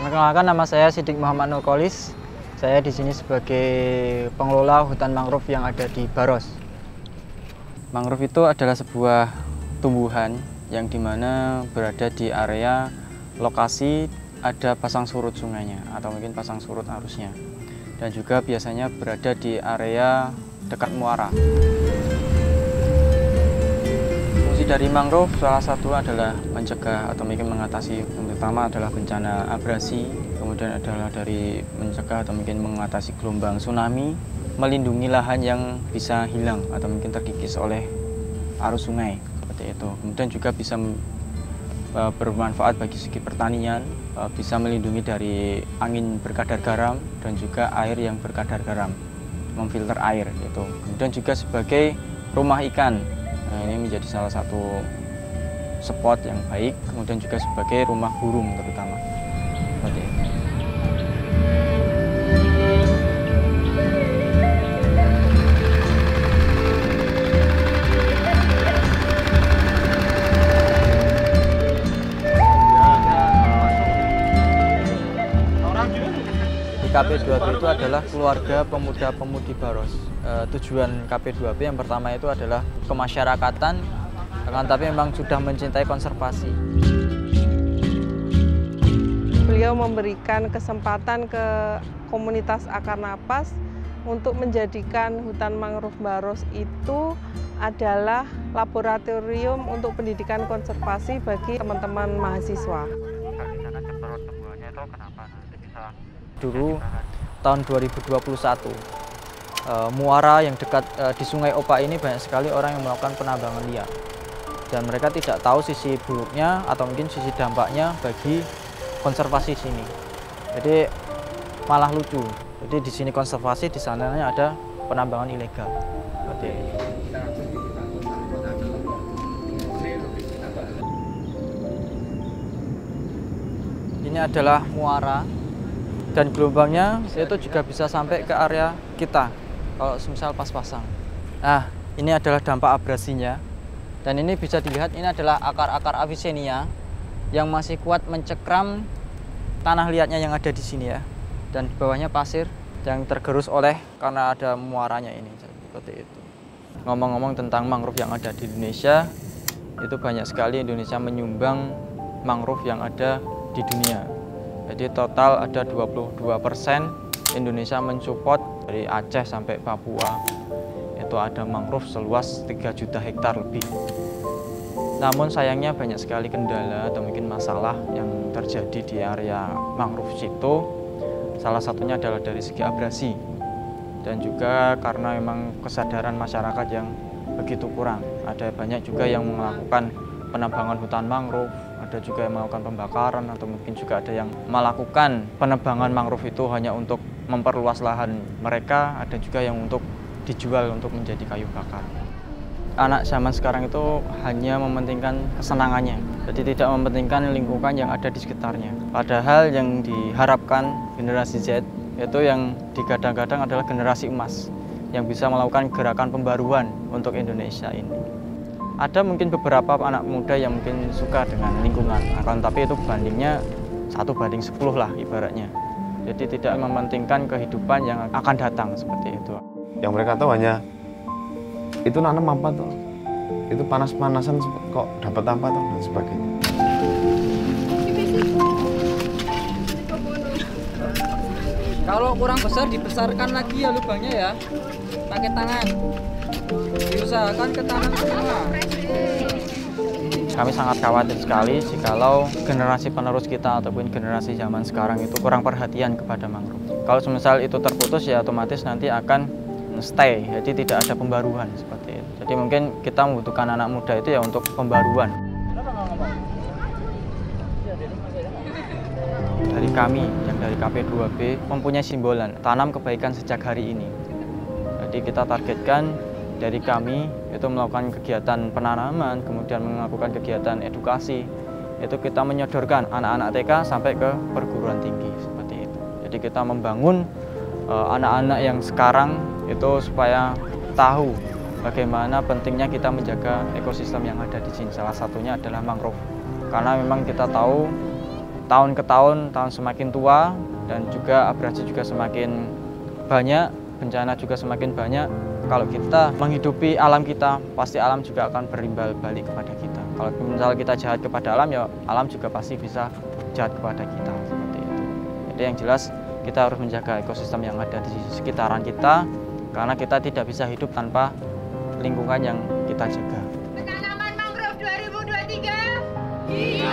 Perkenalkan, nama saya Siddiq Muhammad Nurkolis. Saya di sini sebagai pengelola hutan mangrove yang ada di Baros. Mangrove itu adalah sebuah tumbuhan yang dimana berada di area lokasi ada pasang surut sungainya atau mungkin pasang surut arusnya, dan juga biasanya berada di area dekat muara. Fungsi dari mangrove salah satu adalah mencegah atau mungkin mengatasi, yang pertama adalah bencana abrasi, kemudian adalah dari mencegah atau mungkin mengatasi gelombang tsunami, melindungi lahan yang bisa hilang atau mungkin terkikis oleh arus sungai seperti itu. Kemudian juga bisa bermanfaat bagi segi pertanian, bisa melindungi dari angin berkadar garam dan juga air yang berkadar garam, memfilter air gitu. Kemudian juga sebagai rumah ikan. Nah, ini menjadi salah satu spot yang baik, kemudian juga sebagai rumah burung terutama. Seperti itu. KP2P itu adalah keluarga pemuda-pemudi Baros. Tujuan KP2P yang pertama itu adalah kemasyarakatan, akan tapi memang sudah mencintai konservasi. Beliau memberikan kesempatan ke komunitas Akar Napas untuk menjadikan hutan mangrove Baros itu adalah laboratorium untuk pendidikan konservasi bagi teman-teman mahasiswa. Dulu tahun 2021 muara yang dekat di Sungai Opa ini banyak sekali orang yang melakukan penambangan liar, dan mereka tidak tahu sisi buruknya atau mungkin sisi dampaknya bagi konservasi sini. Jadi malah lucu. Jadi di sini konservasi, di sananya ada penambangan ilegal. Seperti ini. Ini adalah muara. Dan gelombangnya itu juga bisa sampai ke area kita kalau misal pas pasang. Nah, ini adalah dampak abrasinya, dan ini bisa dilihat ini adalah akar-akar Avicennia yang masih kuat mencekram tanah liatnya yang ada di sini ya, dan di bawahnya pasir yang tergerus oleh karena ada muaranya ini seperti itu. Ngomong-ngomong tentang mangrove yang ada di Indonesia, itu banyak sekali Indonesia menyumbang mangrove yang ada di dunia. Jadi total ada 22% Indonesia mensupport dari Aceh sampai Papua. Itu ada mangrove seluas 3 juta hektar lebih. Namun sayangnya banyak sekali kendala atau mungkin masalah yang terjadi di area mangrove situ. Salah satunya adalah dari segi abrasi. Dan juga karena memang kesadaran masyarakat yang begitu kurang. Ada banyak juga yang melakukan penambangan hutan mangrove, ada juga yang melakukan pembakaran, atau mungkin juga ada yang melakukan penebangan mangrove itu hanya untuk memperluas lahan mereka, ada juga yang untuk dijual untuk menjadi kayu bakar. Anak zaman sekarang itu hanya mementingkan kesenangannya, jadi tidak mementingkan lingkungan yang ada di sekitarnya. Padahal yang diharapkan generasi Z itu yang digadang-gadang adalah generasi emas yang bisa melakukan gerakan pembaruan untuk Indonesia ini. Ada mungkin beberapa anak muda yang mungkin suka dengan lingkungan, akan tapi itu bandingnya 1:10 lah ibaratnya. Jadi tidak mementingkan kehidupan yang akan datang seperti itu. Yang mereka tahu hanya itu nanam apa tuh, itu panas-panasan kok dapat apa tuh dan sebagainya. Kalau kurang besar dibesarkan lagi ya lubangnya ya, pakai tangan. Diusahakan ketanam semua. Kami sangat khawatir sekali jikalau generasi penerus kita ataupun generasi zaman sekarang itu kurang perhatian kepada mangrove. Kalau semisal itu terputus ya otomatis nanti akan stay, jadi tidak ada pembaruan seperti itu. Jadi mungkin kita membutuhkan anak muda itu ya untuk pembaruan. Dari kami yang dari KP2B mempunyai simbolan tanam kebaikan sejak hari ini. Jadi kita targetkan dari kami itu melakukan kegiatan penanaman, kemudian melakukan kegiatan edukasi. Itu kita menyodorkan anak-anak TK sampai ke perguruan tinggi seperti itu. Jadi kita membangun anak-anak yang sekarang itu supaya tahu bagaimana pentingnya kita menjaga ekosistem yang ada di sini. Salah satunya adalah mangrove. Karena memang kita tahu tahun ke tahun semakin tua dan juga abrasi juga semakin banyak, bencana juga semakin banyak. Kalau kita menghidupi alam kita, pasti alam juga akan berimbal balik kepada kita. Kalau misalnya kita jahat kepada alam, ya alam juga pasti bisa jahat kepada kita seperti itu. Jadi yang jelas kita harus menjaga ekosistem yang ada di sekitaran kita, karena kita tidak bisa hidup tanpa lingkungan yang kita jaga. Penanaman mangrove 2023. Iya.